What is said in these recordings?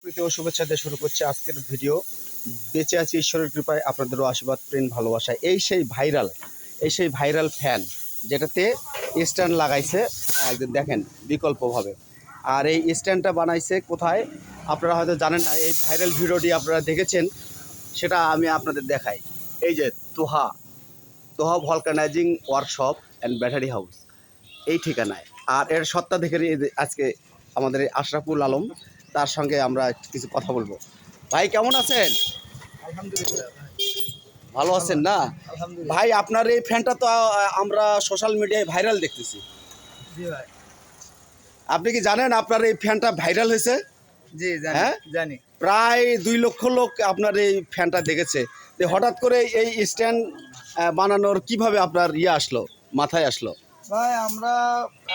প্রীতি ও শুভেচ্ছা দিয়ে শুরু করছি আজকের ভিডিও। বেঁচে আছি ঈশ্বরের কৃপায়, আপনাদেরও আশীর্বাদ, প্রেম, ভালোবাসা। এই সেই ভাইরাল ফ্যান যেটাতে স্ট্যান্ড লাগাইছে, একদম দেখেন বিকল্পভাবে। আর এই স্ট্যান্ডটা বানাইছে কোথায় আপনারা হয়তো জানেন না। এই ভাইরাল ভিডিওটি আপনারা দেখেছেন, সেটা আমি আপনাদের দেখাই। এই যে Toha Toha vulcanising workshop and battery house, এই ঠিকানায়। আর এর সত্তা দেখে আজকে আমাদের এই আশরাফুল আলম, তার সঙ্গে আমরা কিছু কথা বলবো। ভাই কেমন আছেন? আলহামদুলিল্লাহ। ভালো আছেন না? আলহামদুলিল্লাহ। ভাই আপনার এই ফ্যানটা তো আমরা সোশ্যাল মিডিয়ায় ভাইরাল দেখতেছি। জি ভাই। আপনি কি জানেন আপনার এই ফ্যানটা ভাইরাল হয়েছে? জি জানি। হ্যাঁ, জানি। প্রায় 2 লক্ষ লোক আপনার এই ফ্যানটা দেখেছে। তো হঠাৎ করে এই স্ট্যান্ড বানানোর কিভাবে আপনার আসলো, মাথায় আসলো? ভাই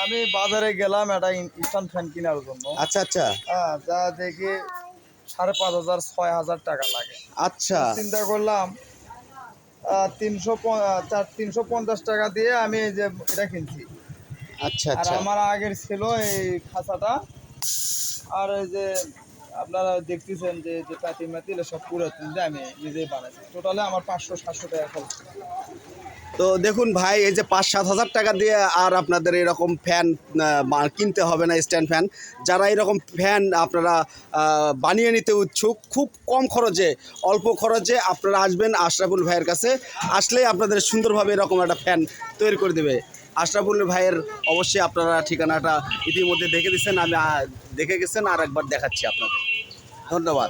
আমি বাজারে গেলাম একটা স্ট্যান্ড ফ্যান কেনার জন্য। আচ্ছা আচ্ছা যা দেখি 5,500 6,000 টাকা লাগে। আচ্ছা চিন্তা করলাম 350 টাকা দিয়ে আমি এই যে এটা কিনছি। আচ্ছা আর আচ্ছা আমার আগের ছিল এই খাঁচাটা। আর এই যে আপনারা দেখতেছেন যে যে পাতি মাতি সব পুরাতন দিয়ে আমি নিজেই বানাইছি। টোটালে আমার 500-700 টাকা খরচ। তো দেখুন ভাই, এই যে 5-7 হাজার টাকা দিয়ে আর আপনাদের এরকম ফ্যান কিনতে হবে না, স্ট্যান্ড ফ্যান। যারা এরকম ফ্যান আপনারা বানিয়ে নিতে ইচ্ছুক, খুব কম খরচে, অল্প খরচে আপনারা আসবেন আশরাফুল ভাইয়ের কাছে। আসলেই আপনাদের সুন্দরভাবে এরকম একটা ফ্যান তৈরি করে দেবে আশরাফুল ভাইয়ের। অবশ্যই আপনারা ঠিকানাটা ইতিমধ্যে দেখে দিচ্ছেন, আমি দেখে গেছেন, আর একবার দেখাচ্ছি আপনাদের। ধন্যবাদ।